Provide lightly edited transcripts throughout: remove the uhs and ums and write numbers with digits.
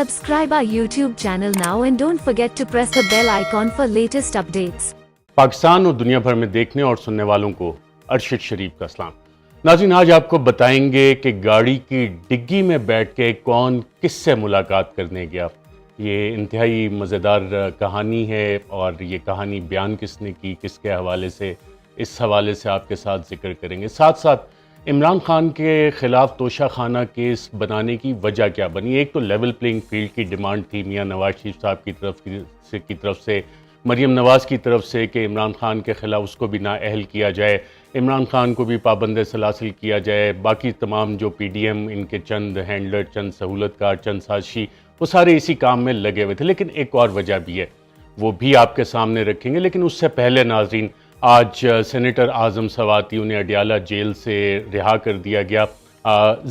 Subscribe our YouTube channel now and don't forget to press the bell icon for latest updates. Pakistan اور دنیا بھر میں دیکھنے اور سننے والوں کو ارشد شریف کا سلام۔ ناظرین، آج آپ کو بتائیں گے کہ گاڑی کی ڈگی میں بیٹھ کے کون کس سے ملاقات کرنے گیا۔ یہ انتہائی مزیدار کہانی ہے اور یہ کہانی بیان کس نے کی، کس کے حوالے سے، اس حوالے سے آپ کے ساتھ ذکر کریں گے۔ ساتھ ساتھ عمران خان کے خلاف توشہ خانہ کیس بنانے کی وجہ کیا بنی۔ ایک تو لیول پلینگ فیلڈ کی ڈیمانڈ تھی میاں نواز شریف صاحب کی طرف سے مریم نواز کی طرف سے کہ عمران خان کے خلاف اس کو بھی نااہل کیا جائے، عمران خان کو بھی پابند سلاسل کیا جائے، باقی تمام جو پی ڈی ایم ان کے چند ہینڈلر، چند سہولت کار، چند سازشی، وہ سارے اسی کام میں لگے ہوئے تھے۔ لیکن ایک اور وجہ بھی ہے، وہ بھی آپ کے سامنے رکھیں گے۔ لیکن اس سے پہلے ناظرین، آج سینیٹر اعظم سواتی، انہیں اڈیالہ جیل سے رہا کر دیا گیا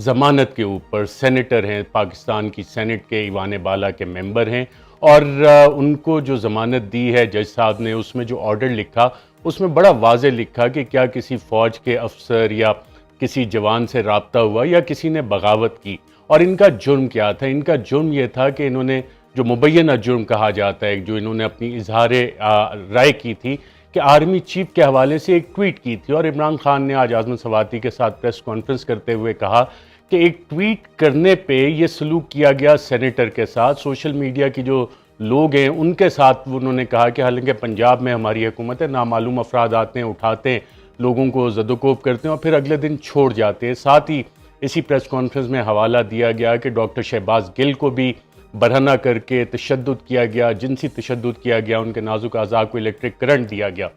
ضمانت کے اوپر۔ سینیٹر ہیں، پاکستان کی سینٹ کے ایوان بالا کے ممبر ہیں، اور ان کو جو ضمانت دی ہے جج صاحب نے، اس میں جو آرڈر لکھا اس میں بڑا واضح لکھا کہ کیا کسی فوج کے افسر یا کسی جوان سے رابطہ ہوا یا کسی نے بغاوت کی، اور ان کا جرم کیا تھا۔ ان کا جرم یہ تھا کہ انہوں نے جو مبینہ جرم کہا جاتا ہے، جو انہوں نے اپنی اظہار رائے کی تھی کہ آرمی چیف کے حوالے سے ایک ٹویٹ کی تھی، اور عمران خان نے آج اعظم سواتی کے ساتھ پریس کانفرنس کرتے ہوئے کہا کہ ایک ٹویٹ کرنے پہ یہ سلوک کیا گیا سینیٹر کے ساتھ، سوشل میڈیا کی جو لوگ ہیں ان کے ساتھ۔ انہوں نے کہا کہ حالانکہ پنجاب میں ہماری حکومت ہے، نامعلوم افراد آتے ہیں، اٹھاتے ہیں، لوگوں کو زد و کوب کرتے ہیں اور پھر اگلے دن چھوڑ جاتے ہیں۔ ساتھ ہی اسی پریس کانفرنس میں حوالہ دیا گیا کہ ڈاکٹر شہباز گل کو بھی برہنہ کر کے تشدد کیا گیا، جنسی تشدد کیا گیا، ان کے نازک اعضاء کو الیکٹرک کرنٹ دیا گیا۔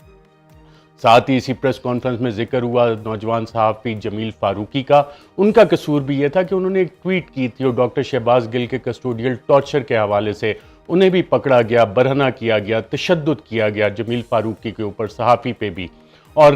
ساتھ ہی اسی پریس کانفرنس میں ذکر ہوا نوجوان صحافی جمیل فاروقی کا۔ ان کا قصور بھی یہ تھا کہ انہوں نے ایک ٹویٹ کی تھی اور ڈاکٹر شہباز گل کے کسٹوڈیل ٹارچر کے حوالے سے انہیں بھی پکڑا گیا، برہنہ کیا گیا، تشدد کیا گیا جمیل فاروقی کے اوپر، صحافی پہ بھی۔ اور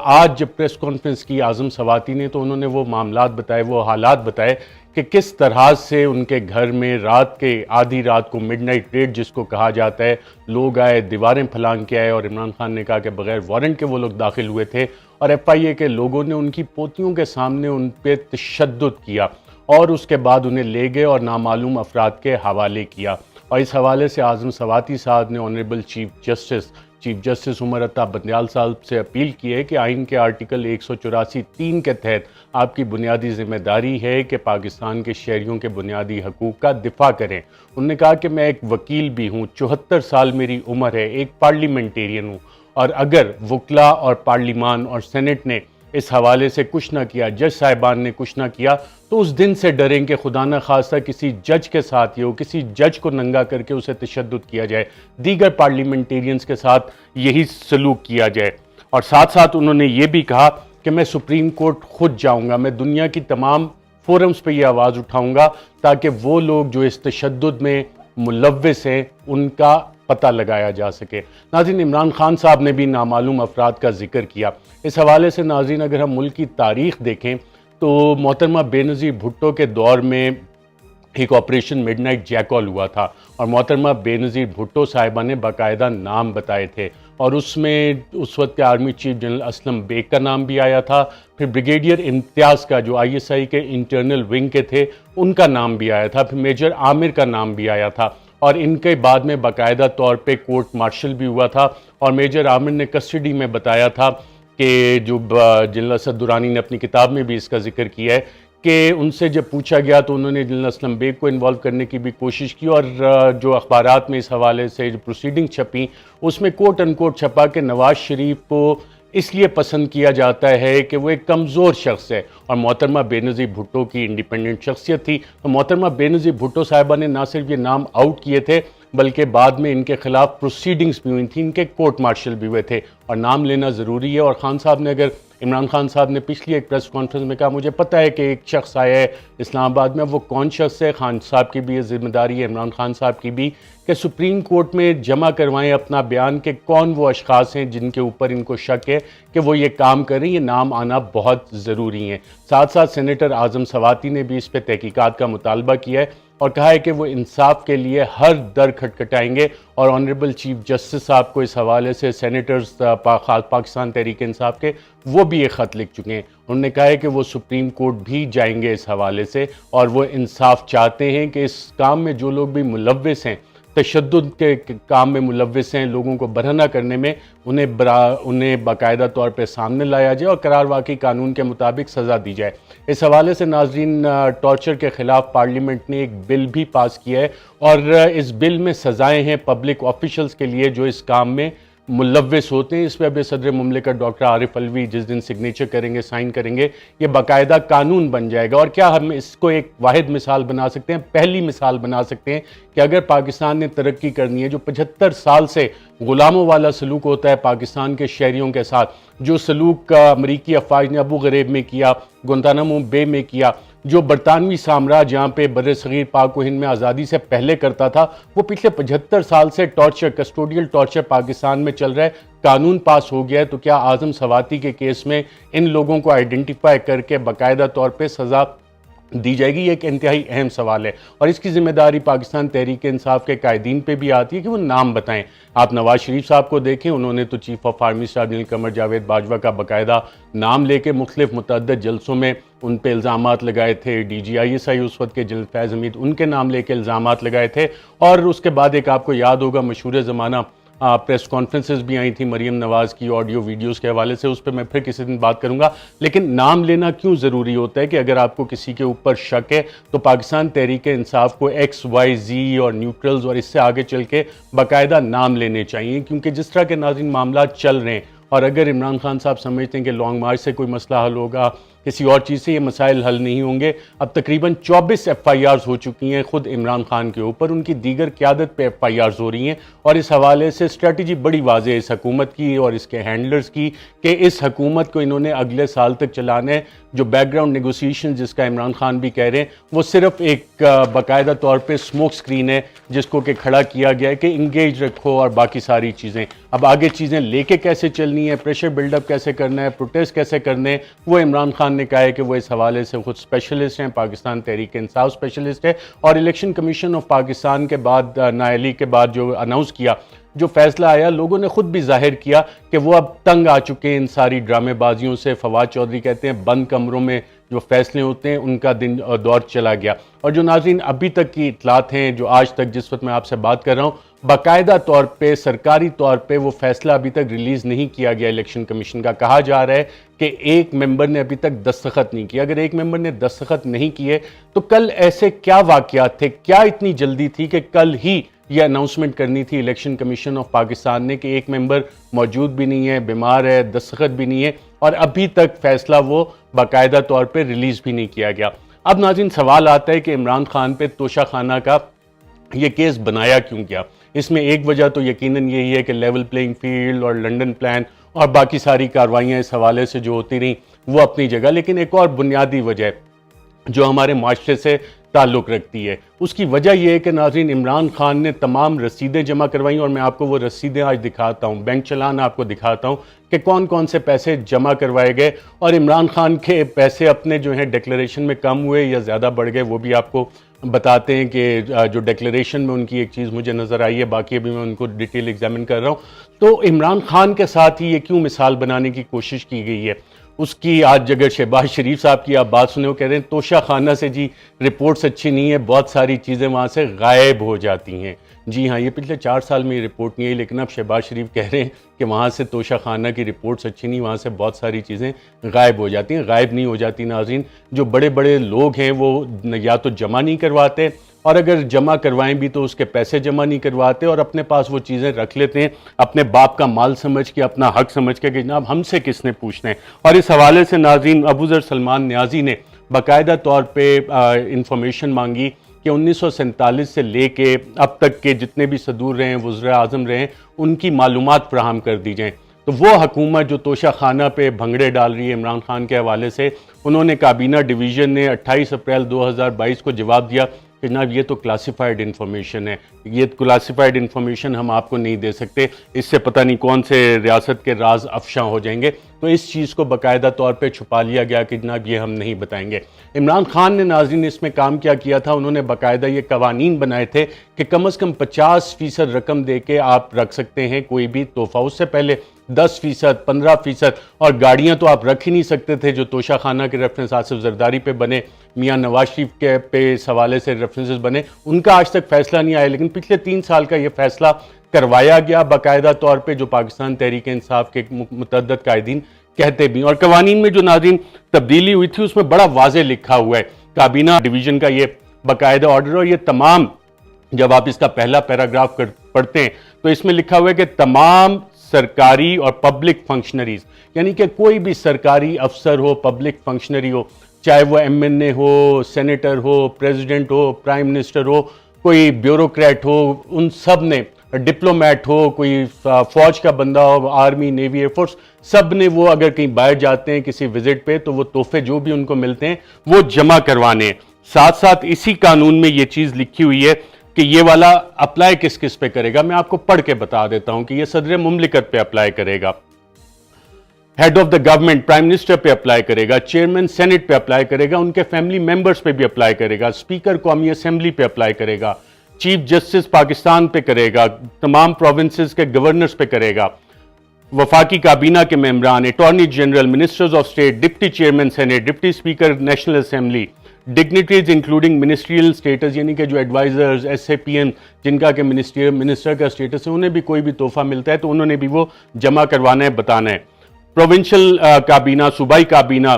آج جب پریس کانفرنس کی اعظم سواتی نے، تو انہوں نے وہ معاملات بتائے، وہ حالات بتائے کہ کس طرح سے ان کے گھر میں رات کے آدھی رات کو مڈ نائٹ ریڈ جس کو کہا جاتا ہے، لوگ آئے، دیواریں پھلانگ کے آئے، اور عمران خان نے کہا کہ بغیر وارنٹ کے وہ لوگ داخل ہوئے تھے، اور ایف آئی اے کے لوگوں نے ان کی پوتیوں کے سامنے ان پہ تشدد کیا اور اس کے بعد انہیں لے گئے اور نامعلوم افراد کے حوالے کیا۔ اور اس حوالے سے اعظم سواتی صاحب نے honourable chief justice Umar Ata Bandial صاحب سے اپیل کی ہے کہ آئین کے آرٹیکل 184(3) کے تحت آپ کی بنیادی ذمہ داری ہے کہ پاکستان کے شہریوں کے بنیادی حقوق کا دفاع کریں۔ انہوں نے کہا کہ میں ایک وکیل بھی ہوں، 74 سال میری عمر ہے، ایک پارلیمنٹیرین ہوں، اور اگر وکلاء اور پارلیمان اور سینٹ نے اس حوالے سے کچھ نہ کیا، جج صاحبان نے کچھ نہ کیا، تو اس دن سے ڈریں کہ خدا نہ خواستہ کسی جج کے ساتھ یہ ہو، کسی جج کو ننگا کر کے اسے تشدد کیا جائے، دیگر پارلیمنٹیرینز کے ساتھ یہی سلوک کیا جائے۔ اور ساتھ ساتھ انہوں نے یہ بھی کہا کہ میں سپریم کورٹ خود جاؤں گا، میں دنیا کی تمام فورمز پہ یہ آواز اٹھاؤں گا تاکہ وہ لوگ جو اس تشدد میں ملوث ہیں ان کا پتہ لگایا جا سکے۔ ناظرین، عمران خان صاحب نے بھی نامعلوم افراد کا ذکر کیا۔ اس حوالے سے ناظرین، اگر ہم ملک کی تاریخ دیکھیں تو محترمہ بے نظیر بھٹو کے دور میں ایک آپریشن مڈ نائٹ جیکال ہوا تھا، اور محترمہ بے نظیر بھٹو صاحبہ نے باقاعدہ نام بتائے تھے، اور اس میں اس وقت کے army chief general Aslam Beg کا نام بھی آیا تھا، پھر بریگیڈیئر امتیاز کا جو آئی ایس آئی کے انٹرنل ونگ کے تھے ان کا نام بھی آیا تھا، پھر میجر عامر کا نام بھی آیا تھا، اور ان کے بعد میں باقاعدہ طور پہ کورٹ مارشل بھی ہوا تھا، اور میجر عامر نے کسٹڈی میں بتایا تھا کہ جو جنرل اسد درانی نے اپنی کتاب میں بھی اس کا ذکر کیا ہے کہ ان سے جب پوچھا گیا تو انہوں نے جنرل اسلم بیگ کو انوالو کرنے کی بھی کوشش کی، اور جو اخبارات میں اس حوالے سے جو پروسیڈنگ چھپیں اس میں کوٹ ان کوٹ چھپا کہ نواز شریف کو اس لیے پسند کیا جاتا ہے کہ وہ ایک کمزور شخص ہے، اور محترمہ بے نظیر بھٹو کی انڈیپینڈنٹ شخصیت تھی۔ تو محترمہ بے نظیر بھٹو صاحبہ نے نہ صرف یہ نام آؤٹ کیے تھے بلکہ بعد میں ان کے خلاف پروسیڈنگز بھی ہوئی تھیں، ان کے کورٹ مارشل بھی ہوئے تھے، اور نام لینا ضروری ہے۔ اور خان صاحب نے، اگر عمران خان صاحب نے پچھلی ایک پریس کانفرنس میں کہا مجھے پتہ ہے کہ ایک شخص آیا ہے اسلام آباد میں، وہ کون شخص ہے، خان صاحب کی بھی یہ ذمہ داری ہے، عمران خان صاحب کی بھی، کہ سپریم کورٹ میں جمع کروائیں اپنا بیان کہ کون وہ اشخاص ہیں جن کے اوپر ان کو شک ہے کہ وہ یہ کام کریں، یہ نام آنا بہت ضروری ہے۔ ساتھ ساتھ سینیٹر اعظم سواتی نے بھی اس پہ تحقیقات کا مطالبہ کیا ہے، اور کہا ہے کہ وہ انصاف کے لیے ہر در کھٹکھٹائیں گے، اور آنریبل چیف جسٹس صاحب کو اس حوالے سے سینیٹرز پاکستان تحریک انصاف کے وہ بھی ایک خط لکھ چکے ہیں۔ انہوں نے کہا ہے کہ وہ سپریم کورٹ بھی جائیں گے اس حوالے سے، اور وہ انصاف چاہتے ہیں کہ اس کام میں جو لوگ بھی ملوث ہیں، تشدد کے کام میں ملوث ہیں، لوگوں کو برہنہ کرنے میں، انہیں باقاعدہ طور پہ سامنے لایا جائے اور قرار واقعی قانون کے مطابق سزا دی جائے۔ اس حوالے سے ناظرین، ٹارچر کے خلاف پارلیمنٹ نے ایک بل بھی پاس کیا ہے، اور اس بل میں سزائیں ہیں پبلک آفیشلز کے لیے جو اس کام میں ملوث ہوتے ہیں۔ اس پہ اب صدر مملکت ڈاکٹر عارف علوی جس دن سگنیچر کریں گے، سائن کریں گے، یہ باقاعدہ قانون بن جائے گا۔ اور کیا ہم اس کو ایک واحد مثال بنا سکتے ہیں، پہلی مثال بنا سکتے ہیں کہ اگر پاکستان نے ترقی کرنی ہے، جو 75 سال سے غلاموں والا سلوک ہوتا ہے پاکستان کے شہریوں کے ساتھ، جو سلوک امریکی افواج نے ابو غریب میں کیا، گوانتانامو بے میں کیا، جو برطانوی سامراج یہاں پہ بر صغیر پاک و ہند میں آزادی سے پہلے کرتا تھا، وہ پچھلے 75 سال سے کسٹوڈیل ٹارچر پاکستان میں چل رہا ہے۔ قانون پاس ہو گیا ہے، تو کیا اعظم سواتی کے کیس میں ان لوگوں کو آئیڈینٹیفائی کر کے باقاعدہ طور پہ سزا دی جائے گی؟ یہ ایک انتہائی اہم سوال ہے، اور اس کی ذمہ داری پاکستان تحریک انصاف کے قائدین پہ بھی آتی ہے کہ وہ نام بتائیں۔ آپ نواز شریف صاحب کو دیکھیں، انہوں نے تو chief of army staff general Qamar Javed Bajwa کا باقاعدہ نام لے کے مختلف متعدد جلسوں میں ان پہ الزامات لگائے تھے۔ D G I S I اس وقت کے جنرل فیض حمید، ان کے نام لے کے الزامات لگائے تھے، اور اس کے بعد ایک آپ کو یاد ہوگا مشہور زمانہ پریس کانفرنسز بھی آئی تھیں مریم نواز کی آڈیو ویڈیوز کے حوالے سے، اس پہ میں پھر کسی دن بات کروں گا۔ لیکن نام لینا کیوں ضروری ہوتا ہے کہ اگر آپ کو کسی کے اوپر شک ہے تو پاکستان تحریک انصاف کو ایکس وائی زی اور نیوٹرلز اور اس سے آگے چل کے باقاعدہ نام لینے چاہیے، کیونکہ جس طرح کے ناظرین معاملات چل رہے ہیں، اور اگر عمران خان صاحب سمجھتے ہیں کہ لانگ مارچ سے کوئی مسئلہ حل ہوگا، کسی اور چیز سے یہ مسائل حل نہیں ہوں گے۔ اب تقریباً 24 ایف آئی آرز ہو چکی ہیں خود عمران خان کے اوپر، ان کی دیگر قیادت پہ ایف آئی آرز ہو رہی ہیں، اور اس حوالے سے اسٹریٹجی بڑی واضح ہے اس حکومت کی اور اس کے ہینڈلرز کی کہ اس حکومت کو انہوں نے اگلے سال تک چلانا ہے۔ جو بیک گراؤنڈ نیگوسیشن جس کا عمران خان بھی کہہ رہے ہیں، وہ صرف ایک باقاعدہ طور پہ سموک سکرین ہے جس کو کہ کھڑا کیا گیا ہے کہ انگیج رکھو اور باقی ساری چیزیں۔ اب آگے چیزیں لے کے کیسے چلنی ہے، پریشر بلڈ اپ کیسے کرنا ہے، پروٹیسٹ کیسے کرنے ہیں، وہ عمران خان نے کہا ہے کہ وہ اس حوالے سے خود اسپیشلسٹ ہیں، پاکستان تحریک انصاف اسپیشلسٹ ہے، اور الیکشن کمیشن آف پاکستان کے بعد نااہلی کے بعد جو اناؤنس کیا، جو فیصلہ آیا، لوگوں نے خود بھی ظاہر کیا کہ وہ اب تنگ آ چکے ہیں ان ساری ڈرامے بازیوں سے۔ فواد چودھری کہتے ہیں بند کمروں میں جو فیصلے ہوتے ہیں ان کا دن اور دور چلا گیا۔ اور جو ناظرین ابھی تک کی اطلاعات ہیں، جو آج تک جس وقت میں آپ سے بات کر رہا ہوں، باقاعدہ طور پہ سرکاری طور پہ وہ فیصلہ ابھی تک ریلیز نہیں کیا گیا الیکشن کمیشن کا۔ کہا جا رہا ہے کہ ایک ممبر نے ابھی تک دستخط نہیں کیا۔ اگر ایک ممبر نے دستخط نہیں کیے تو کل ایسے کیا واقعات تھے، کیا اتنی جلدی تھی کہ کل ہی یہ اناؤنسمنٹ کرنی تھی الیکشن کمیشن آف پاکستان نے کہ ایک ممبر موجود بھی نہیں ہے، بیمار ہے، دستخط بھی نہیں ہے، اور ابھی تک فیصلہ وہ باقاعدہ طور پہ ریلیز بھی نہیں کیا گیا۔ اب ناظرین سوال آتا ہے کہ عمران خان پہ توشہ خانہ کا یہ کیس بنایا کیوں گیا؟ اس میں ایک وجہ تو یقیناً یہی ہے کہ لیول پلینگ فیلڈ اور لنڈن پلان اور باقی ساری کارروائیاں اس حوالے سے جو ہوتی رہیں وہ اپنی جگہ، لیکن ایک اور بنیادی وجہ جو ہمارے معاشرے سے تعلق رکھتی ہے، اس کی وجہ یہ ہے کہ ناظرین عمران خان نے تمام رسیدیں جمع کروائیں، اور میں آپ کو وہ رسیدیں آج دکھاتا ہوں، بینک چلان آپ کو دکھاتا ہوں کہ کون کون سے پیسے جمع کروائے گئے، اور عمران خان کے پیسے اپنے جو ہیں ڈیکلریشن میں کم ہوئے یا زیادہ بڑھ گئے وہ بھی آپ کو بتاتے ہیں کہ جو ڈیکلریشن میں ان کی ایک چیز مجھے نظر آئی ہے، باقی ابھی میں ان کو ڈیٹیل ایگزامن کر رہا ہوں۔ تو عمران خان کے ساتھ ہی یہ کیوں مثال بنانے کی کوشش کی گئی ہے؟ اس کی آج اگر شہباز شریف صاحب کی آپ بات سنیں، وہ کہہ رہے ہیں توشہ خانہ سے جی رپورٹس اچھی نہیں ہے، بہت ساری چیزیں وہاں سے غائب ہو جاتی ہیں۔ جی ہاں، یہ پچھلے 4 سال میں یہ رپورٹ نہیں ہے، لیکن اب شہباز شریف کہہ رہے ہیں کہ وہاں سے توشہ خانہ کی رپورٹس اچھی نہیں، وہاں سے بہت ساری چیزیں غائب ہو جاتی ہیں۔ غائب نہیں ہو جاتی ناظرین، جو بڑے بڑے لوگ ہیں وہ یا تو جمع نہیں کرواتے، اور اگر جمع کروائیں بھی تو اس کے پیسے جمع نہیں کرواتے، اور اپنے پاس وہ چیزیں رکھ لیتے ہیں اپنے باپ کا مال سمجھ کے، اپنا حق سمجھ کے کہ جناب ہم سے کس نے پوچھنا ہے۔ اور اس حوالے سے ناظرین ابو ذر سلمان نیازی نے باقاعدہ طور پہ انفارمیشن مانگی کہ 1947 سے لے کے اب تک کے جتنے بھی صدور رہے ہیں، وزراء اعظم رہے ہیں، ان کی معلومات فراہم کر دی جائیں۔ تو وہ حکومت جو توشہ خانہ پہ بھنگڑے ڈال رہی ہے عمران خان کے حوالے سے، انہوں نے کابینہ ڈویژن نے 28 اپریل 2022 کو جواب دیا کہ جناب یہ تو کلاسیفائڈ انفارمیشن ہے، یہ کلاسیفائڈ انفارمیشن ہم آپ کو نہیں دے سکتے، اس سے پتہ نہیں کون سے ریاست کے راز افشاں ہو جائیں گے، تو اس چیز کو باقاعدہ طور پہ چھپا لیا گیا کہ جناب یہ ہم نہیں بتائیں گے۔ عمران خان نے ناظرین اس میں کام کیا تھا، انہوں نے باقاعدہ یہ قوانین بنائے تھے کہ کم از کم 50% رقم دے کے آپ رکھ سکتے ہیں کوئی بھی تحفہ، اس سے پہلے 10%، 15%، اور گاڑیاں تو آپ رکھ ہی نہیں سکتے تھے، جو توشہ خانہ کے ریفرنس آصف زرداری پہ بنے، میاں نواز شریف کے پہ اس حوالے سے ریفرنسز بنے، ان کا آج تک فیصلہ نہیں آیا، لیکن پچھلے 3 سال کا یہ فیصلہ کروایا گیا باقاعدہ طور پہ، جو پاکستان تحریک انصاف کے متعدد قائدین کہتے بھی ہیں۔ اور قوانین میں جو ناظرین تبدیلی ہوئی تھی اس میں بڑا واضح لکھا ہوا ہے، کابینہ ڈویژن کا یہ باقاعدہ آرڈر، اور یہ تمام، جب آپ اس کا پہلا پیراگراف پڑھتے ہیں تو اس میں لکھا ہوا ہے کہ تمام سرکاری اور پبلک فنکشنریز، یعنی کہ کوئی بھی سرکاری افسر ہو، پبلک فنکشنری ہو، چاہے وہ این اے ہو، سینیٹر ہو، پریزیڈنٹ ہو، پرائم منسٹر ہو، کوئی بیوروکریٹ ہو، ان سب نے، ڈپلومیٹ ہو، کوئی فوج کا بندہ ہو، آرمی، نیوی، ایئر فورس، سب نے وہ اگر کہیں باہر جاتے ہیں کسی وزٹ پہ تو وہ تحفے جو بھی ان کو ملتے ہیں وہ جمع کروانے ہیں۔ ساتھ ساتھ اسی قانون میں یہ چیز لکھی ہوئی ہے کہ یہ والا اپلائی کس کس پہ کرے گا، میں آپ کو پڑھ کے بتا دیتا ہوں کہ یہ صدر مملکت پہ اپلائی کرے گا، head of the government prime minister پہ اپلائی کرے گا، چیئرمین سینٹ پہ اپلائی کرے گا، ان کے فیملی ممبرز پہ بھی اپلائی کرے گا، اسپیکر قومی اسمبلی پہ اپلائی کرے گا، چیف جسٹس پاکستان پہ کرے گا، تمام پروونسز کے گورنرز پہ کرے گا، وفاقی کابینہ کے ممبران، attorney general, ministers of state, deputy chairman senate, deputy speaker national assembly, dignitaries including ministerial status, یعنی کہ جو advisors, S A P M جن کا کہ منسٹر کا سٹیٹس ہے، انہیں بھی کوئی بھی تحفہ ملتا ہے تو انہوں نے بھی وہ جمع کروانا ہے، بتانا ہے۔ پروونشل کابینہ، صوبائی کابینہ،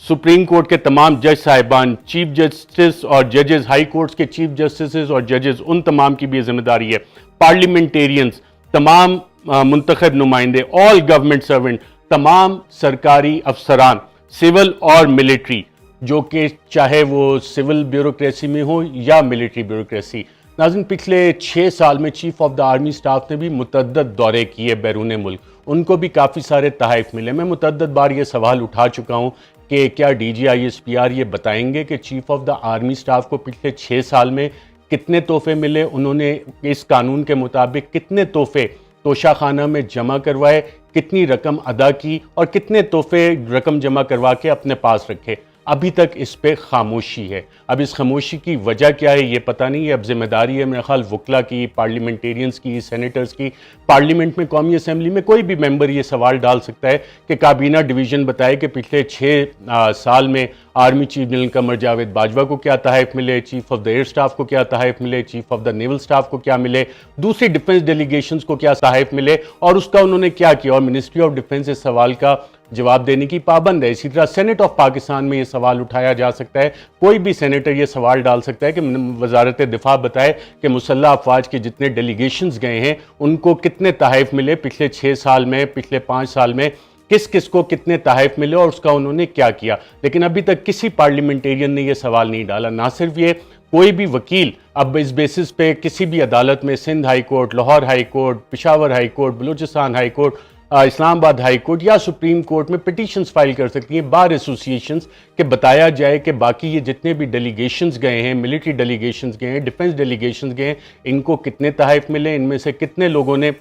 سپریم کورٹ کے تمام جج صاحبان، چیف جسٹس اور ججز، ہائی کورٹس کے چیف جسٹسز اور ججز، ان تمام کی بھی یہ ذمہ داری ہے۔ پارلیمنٹیرینز، تمام منتخب نمائندے، آل گورنمنٹ سرونٹ، تمام سرکاری افسران، سول اور ملٹری، جو کہ چاہے وہ سول بیوروکریسی میں ہو یا ملٹری بیوروکریسی۔ ناظرین پچھلے 6 سال میں chief of the army staff نے بھی متعدد دورے کیے بیرون ملک، ان کو بھی کافی سارے تحائف ملے۔ میں متعدد بار یہ سوال اٹھا چکا ہوں کہ کیا D G I S P R یہ بتائیں گے کہ chief of the army staff کو پچھلے 6 سال میں کتنے تحفے ملے، انہوں نے اس قانون کے مطابق کتنے تحفے توشہ خانہ میں جمع کروائے، کتنی رقم ادا کی اور کتنے تحفے رقم جمع کروا کے اپنے پاس رکھے۔ ابھی تک اس پہ خاموشی ہے۔ اب اس خاموشی کی وجہ کیا ہے یہ پتہ نہیں ہے، اب ذمہ داری ہے میرے خیال وکلا کی، پارلیمنٹیرینز کی، سینیٹرز کی۔ پارلیمنٹ میں، قومی اسمبلی میں کوئی بھی ممبر یہ سوال ڈال سکتا ہے کہ کابینہ ڈویژن بتائے کہ پچھلے 6 سال میں army chief general Qamar Javed Bajwa کو کیا تحائف ملے، chief of the air staff کو کیا تحائف ملے، chief of the naval staff کو کیا ملے، دوسری ڈیفنس ڈیلیگیشنز کو کیا تحائف ملے، اور اس کا انہوں نے کیا کیا، اور منسٹری آف ڈیفنس اس سوال کا جواب دینے کی پابند ہے۔ اسی طرح سینٹ آف پاکستان میں یہ سوال اٹھایا جا سکتا ہے، کوئی بھی سینیٹر یہ سوال ڈال سکتا ہے کہ وزارت دفاع بتائے کہ مسلح افواج کے جتنے ڈیلیگیشنز گئے ہیں ان کو کتنے تحائف ملے پچھلے 6 سال میں، پچھلے 5 سال میں، کس کس کو کتنے تحائف ملے اور اس کا انہوں نے کیا کیا۔ لیکن ابھی تک کسی پارلیمنٹیرین نے یہ سوال نہیں ڈالا۔ نہ صرف یہ، کوئی بھی وکیل اب اس بیسس پہ کسی بھی عدالت میں، Sindh high court, Lahore high court, Peshawar high court, Balochistan high court, Islamabad high court یا سپریم کورٹ میں پٹیشنز فائل کر سکتی ہیں، بار ایسوسیشنز، کہ بتایا جائے کہ باقی یہ جتنے بھی ڈیلیگیشنز گئے ہیں، ملٹری ڈیلیگیشنز گئے ہیں، ڈیفنس ڈیلیگیشنز گئے ہیں، ان کو کتنے تحائف ملے، ان میں سے کتنے لوگوں نے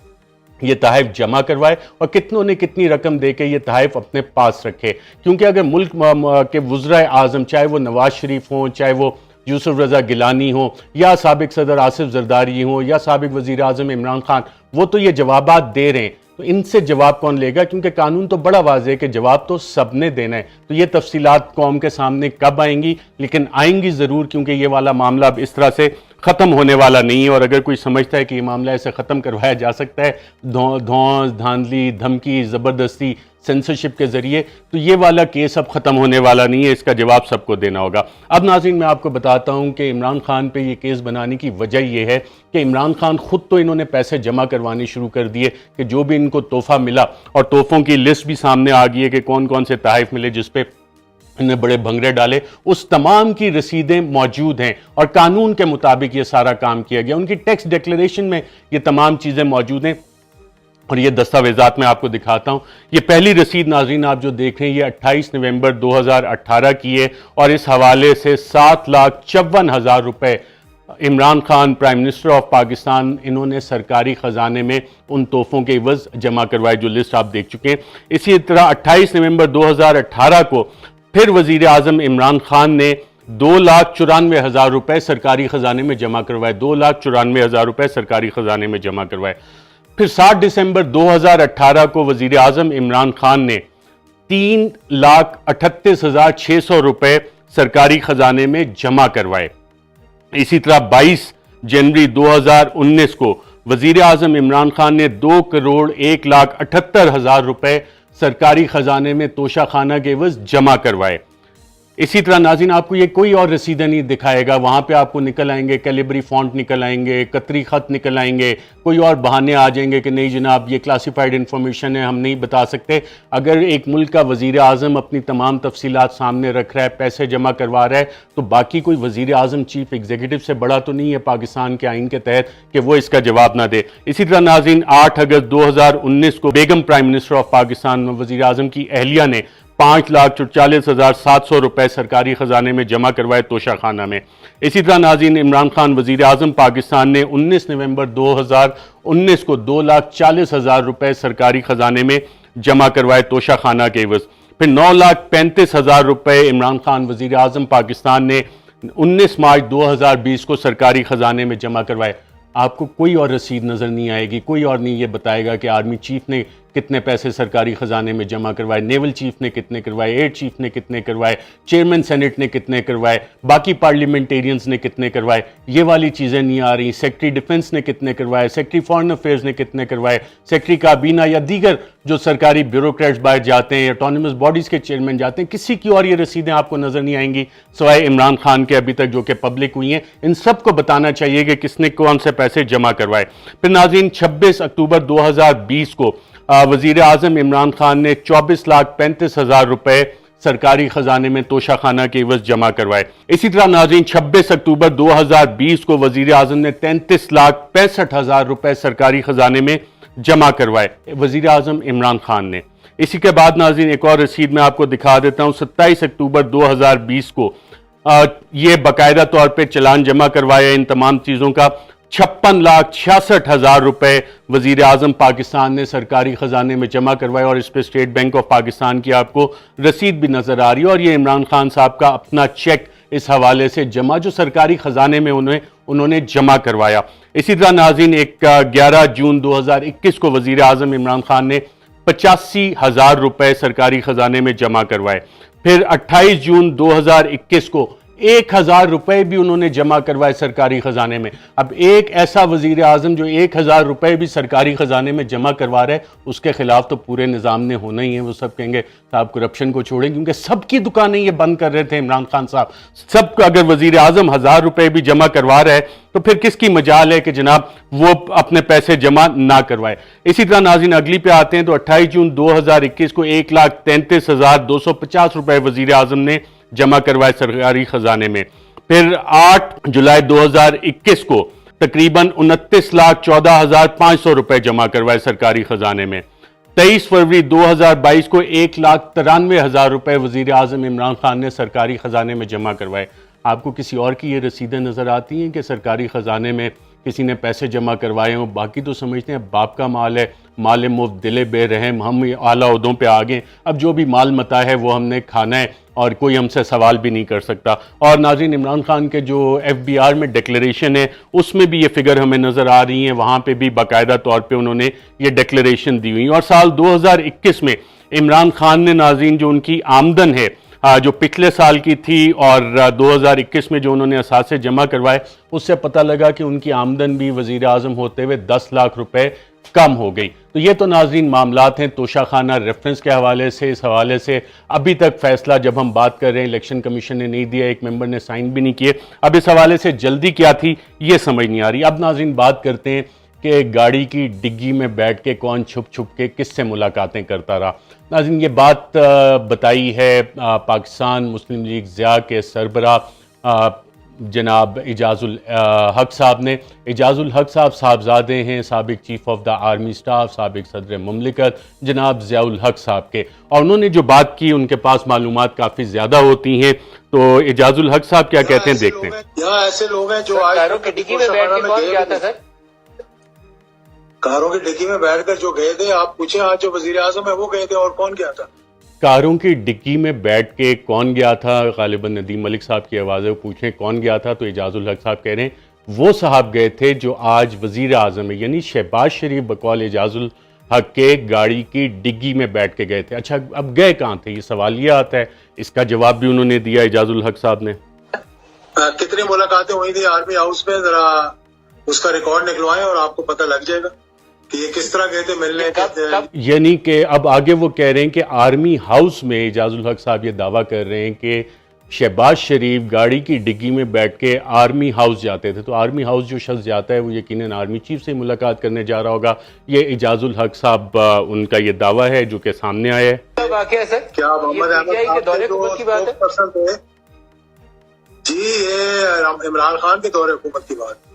یہ تحائف جمع کروائے اور کتنوں نے کتنی رقم دے کے یہ تحائف اپنے پاس رکھے۔ کیونکہ اگر ملک کے وزرائے اعظم، چاہے وہ نواز شریف ہوں، چاہے وہ یوسف رضا گیلانی ہوں، یا سابق صدر آصف زرداری ہوں، یا سابق وزیر اعظم عمران خان، وہ تو یہ جوابات دے رہے ہیں، تو ان سے جواب کون لے گا؟ کیونکہ قانون تو بڑا واضح ہے کہ جواب تو سب نے دینا ہے۔ تو یہ تفصیلات قوم کے سامنے کب آئیں گی؟ لیکن آئیں گی ضرور، کیونکہ یہ والا معاملہ اب اس طرح سے ختم ہونے والا نہیں ہے، اور اگر کوئی سمجھتا ہے کہ یہ معاملہ ایسے ختم کروایا جا سکتا ہے دھونس، دھاندلی، دھمکی، زبردستی، سینسرشپ کے ذریعے، تو یہ والا کیس اب ختم ہونے والا نہیں ہے، اس کا جواب سب کو دینا ہوگا۔ اب ناظرین میں آپ کو بتاتا ہوں کہ عمران خان پہ یہ کیس بنانے کی وجہ یہ ہے کہ عمران خان خود تو انہوں نے پیسے جمع کروانے شروع کر دیے کہ جو بھی ان کو تحفہ ملا، اور تحفوں کی لسٹ بھی سامنے آ گئی ہے کہ کون کون سے تحائف ملے جس پہ انہیں بڑے بھنگڑے ڈالے، اس تمام کی رسیدیں موجود ہیں اور قانون کے مطابق یہ سارا کام کیا گیا۔ ان کی ٹیکس ڈیکلیریشن میں یہ تمام چیزیں موجود ہیں، اور یہ دستاویزات میں آپ کو دکھاتا ہوں۔ یہ پہلی رسید ناظرین آپ جو دیکھ رہے ہیں یہ 28 نومبر 2018 کی ہے، اور اس حوالے سے 7,54,000 روپے Imran Khan prime minister of Pakistan, انہوں نے سرکاری خزانے میں ان تحفوں کے عوض جمع کروائے جو لسٹ آپ دیکھ چکے ہیں۔ اسی طرح 28 نومبر 2018 کو پھر وزیر اعظم عمران خان نے 2,94,000 روپے سرکاری خزانے میں جمع کروائے، 2,94,000 روپے سرکاری خزانے میں جمع کروائے۔ پھر 7 دسمبر 2018 کو وزیر اعظم عمران خان نے 3,38,600 روپے سرکاری خزانے میں جمع کروائے۔ اسی طرح 22 جنوری 2019 کو وزیر اعظم عمران خان نے 2,01,78,000 روپے سرکاری خزانے میں توشہ خانہ کے عوض جمع کروائے۔ اسی طرح ناظرین آپ کو یہ کوئی اور رسیدیں نہیں دکھائے گا، وہاں پہ آپ کو نکل آئیں گے کیلیبری فونٹ نکل آئیں گے، قطری خط نکل آئیں گے، کوئی اور بہانے آ جائیں گے کہ نہیں جناب یہ کلاسیفائیڈ انفارمیشن ہے، ہم نہیں بتا سکتے۔ اگر ایک ملک کا وزیر اعظم اپنی تمام تفصیلات سامنے رکھ رہا ہے، پیسے جمع کروا رہا ہے، تو باقی کوئی وزیر اعظم چیف ایگزیکٹو سے بڑا تو نہیں ہے پاکستان کے آئین کے تحت کہ وہ اس کا جواب نہ دے۔ اسی طرح ناظرین 8 اگست 2019 کو بیگم پرائم منسٹر آف پاکستان وزیر اعظم کی اہلیہ نے 5,44,700 روپے سرکاری خزانے میں جمع کروائے توشہ خانہ میں۔ اسی طرح ناظرین عمران خان وزیر اعظم پاکستان نے 19 نومبر 2019 کو 2,40,000 روپے سرکاری خزانے میں جمع کروائے توشہ خانہ کے عوض۔ پھر 9,35,000 روپے عمران خان وزیر اعظم پاکستان نے 19 مارچ 2020 کو سرکاری خزانے میں جمع کروائے۔ آپ کو کوئی اور رسید نظر نہیں آئے گی، کوئی اور نہیں یہ بتائے گا کہ آرمی چیف نے کتنے پیسے سرکاری خزانے میں جمع کروائے، نیول چیف نے کتنے کروائے، ایئر چیف نے کتنے کروائے، چیئرمین سینٹ نے کتنے کروائے، باقی پارلیمنٹیرینز نے کتنے کروائے، یہ والی چیزیں نہیں آ رہی۔ سیکٹری ڈیفنس نے کتنے کروائے، سیکٹری فارن افیئرز نے کتنے کروائے، سیکٹری کابینہ یا دیگر جو سرکاری بیوروکریٹس باہر جاتے ہیں، اٹانومس باڈیز کے چیئرمین جاتے ہیں، کسی کی اور یہ رسیدیں آپ کو نظر نہیں آئیں گی سوائے عمران خان کے ابھی تک جو کہ پبلک ہوئی ہیں۔ ان سب کو بتانا چاہیے کہ کس نے کون سے پیسے جمع کروائے۔ پھر ناظرین 26 اکتوبر 2020 کو وزیر اعظم عمران خان نے 24,35,000 روپے سرکاری خزانے میں توشہ خانہ کے عوض جمع کروائے۔ اسی طرح ناظرین 26 اکتوبر 2020 کو وزیر اعظم نے 33,65,000 روپے سرکاری خزانے میں جمع کروائے، وزیر اعظم عمران خان نے۔ اسی کے بعد ناظرین ایک اور رسید میں آپ کو دکھا دیتا ہوں، 27 اکتوبر 2020 کو یہ باقاعدہ طور پہ چلان جمع کروایا ان تمام چیزوں کا، 56,66,000 روپے وزیر اعظم پاکستان نے سرکاری خزانے میں جمع کروائے، اور اس پہ اسٹیٹ بینک آف پاکستان کی آپ کو رسید بھی نظر آ رہی ہے، اور یہ عمران خان صاحب کا اپنا چیک اس حوالے سے جمع جو سرکاری خزانے میں انہوں نے جمع کروایا۔ اسی طرح ناظرین 11 جون 2021 کو وزیر اعظم عمران خان نے 85,000 روپے سرکاری خزانے میں جمع کروائے۔ پھر 28 جون 2021 کو 1,000 روپے بھی انہوں نے جمع کروائے سرکاری خزانے میں۔ اب ایک ایسا وزیر اعظم جو 1,000 روپے بھی سرکاری خزانے میں جمع کروا رہے، اس کے خلاف تو پورے نظام نے ہونا ہی ہے، وہ سب کہیں گے صاحب کرپشن کو چھوڑیں، کیونکہ سب کی دکانیں یہ بند کر رہے تھے عمران خان صاحب۔ سب کو اگر وزیر اعظم 1,000 روپے بھی جمع کروا رہے تو پھر کس کی مجال ہے کہ جناب وہ اپنے پیسے جمع نہ کروائے۔ اسی طرح ناظرین اگلی پہ آتے ہیں تو 28 جون 2021 کو 1,33,250 روپے وزیر اعظم نے جمع کروائے سرکاری خزانے میں۔ پھر 8 جولائی 2021 کو تقریباً 29,14,500 روپے جمع کروائے سرکاری خزانے میں۔ 23 فروری 2022 کو 1,93,000 روپے وزیر اعظم عمران خان نے سرکاری خزانے میں جمع کروائے۔ آپ کو کسی اور کی یہ رسیدیں نظر آتی ہیں کہ سرکاری خزانے میں کسی نے پیسے جمع کروائے ہوں؟ باقی تو سمجھتے ہیں باپ کا مال ہے، مال مفت دل بے رحم، ہم اعلیٰ عہدوں پہ آگے، اب جو بھی مال متا ہے وہ ہم نے کھانا ہے اور کوئی ہم سے سوال بھی نہیں کر سکتا۔ اور ناظرین عمران خان کے جو FBR میں ڈیکلریشن ہے اس میں بھی یہ فگر ہمیں نظر آ رہی ہیں، وہاں پہ بھی باقاعدہ طور پہ انہوں نے یہ ڈیکلریشن دی ہوئی۔ اور سال 2021 میں عمران خان نے ناظرین جو ان کی آمدن ہے جو پچھلے سال کی تھی اور 2021 میں جو انہوں نے اثاثے جمع کروائے، اس سے پتہ لگا کہ ان کی آمدن بھی وزیر اعظم ہوتے ہوئے 10 لاکھ روپے کم ہو گئی۔ تو یہ تو ناظرین معاملات ہیں توشہ خانہ ریفرنس کے حوالے سے۔ اس حوالے سے ابھی تک فیصلہ جب ہم بات کر رہے ہیں الیکشن کمیشن نے نہیں دیا، ایک ممبر نے سائن بھی نہیں کیے، اب اس حوالے سے جلدی کیا تھی یہ سمجھ نہیں آ رہی۔ اب ناظرین بات کرتے ہیں کہ گاڑی کی ڈگی میں بیٹھ کے کون چھپ چھپ کے کس سے ملاقاتیں کرتا رہا۔ ناظرین یہ بات بتائی ہے پاکستان مسلم لیگ ضیاء کے سربراہ جناب اعجاز الحق صاحب نے. اعجاز الحق صاحب صاحبزادے ہیں سابق chief of the army staff, سابق صدر مملکت جناب ضیاء الحق صاحب کے، اور انہوں نے جو بات کی ان کے پاس معلومات کافی زیادہ ہوتی ہیں. تو اعجاز الحق صاحب کیا کہتے ہیں دیکھتے ہیں. یہاں ایسے لوگ ہیں جو کاروں کی ڈگی میں بیٹھ کے کون گیا تھا سر؟ کاروں کی ڈگی میں بیٹھ کر جو گئے تھے، آپ پوچھیں آج جو وزیر اعظم ہے وہ گئے تھے، اور کون گیا تھا؟ کاروں کی ڈگی میں بیٹھ کے کون گیا تھا؟ غالباً ندیم ملک صاحب کی آواز ہے، پوچھیں کون گیا تھا. تو اعجاز الحق صاحب کہہ رہے ہیں وہ صاحب گئے تھے جو آج وزیر اعظم ہے، یعنی شہباز شریف بقول اعجاز الحق کے گاڑی کی ڈگی میں بیٹھ کے گئے تھے. اچھا اب گئے کہاں تھے؟ یہ سوال یہ آتا ہے. اس کا جواب بھی انہوں نے دیا اعجاز الحق صاحب نے. کتنی ملاقاتیں ہوئی تھی آرمی ہاؤس میں، ذرا اس کا ریکارڈ نکلوائیں اور آپ کو پتہ لگ جائے گا کہ یہ کس طرح گئے تھے ملنے. یعنی کہ اب آگے وہ کہہ رہے ہیں کہ آرمی ہاؤس میں اعجاز الحق صاحب یہ دعویٰ کر رہے ہیں کہ شہباز شریف گاڑی کی ڈگی میں بیٹھ کے آرمی ہاؤس جاتے تھے. تو آرمی ہاؤس جو شخص جاتا ہے وہ یقیناً آرمی چیف سے ملاقات کرنے جا رہا ہوگا. یہ اعجاز الحق صاحب ان کا یہ دعویٰ ہے جو کہ سامنے آیا ہے. واقعہ سر کیا محمد احمد کے دورے حکومت کی بات ہے؟ جی یہ عمران خان کے دور حکومت کی بات.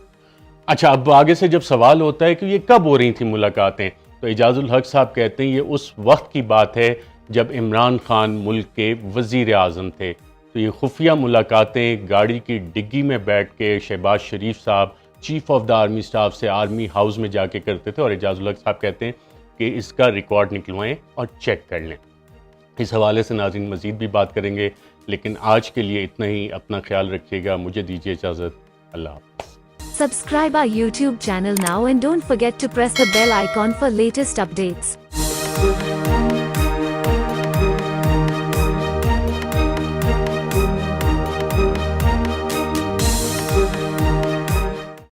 اچھا اب آگے سے جب سوال ہوتا ہے کہ یہ کب ہو رہی تھیں ملاقاتیں، تو اعجاز الحق صاحب کہتے ہیں یہ اس وقت کی بات ہے جب عمران خان ملک کے وزیر اعظم تھے. تو یہ خفیہ ملاقاتیں گاڑی کی ڈگی میں بیٹھ کے شہباز شریف صاحب chief of the army staff سے آرمی ہاؤس میں جا کے کرتے تھے. اور اعجاز الحق صاحب کہتے ہیں کہ اس کا ریکارڈ نکلوائیں اور چیک کر لیں. اس حوالے سے ناظرین مزید بھی بات کریں گے، لیکن آج کے لیے اتنا ہی. اپنا خیال رکھیے گا. مجھے دیجیے اجازت. اللہ حافظ. Subscribe our YouTube channel now and don't forget to press the bell icon for latest updates.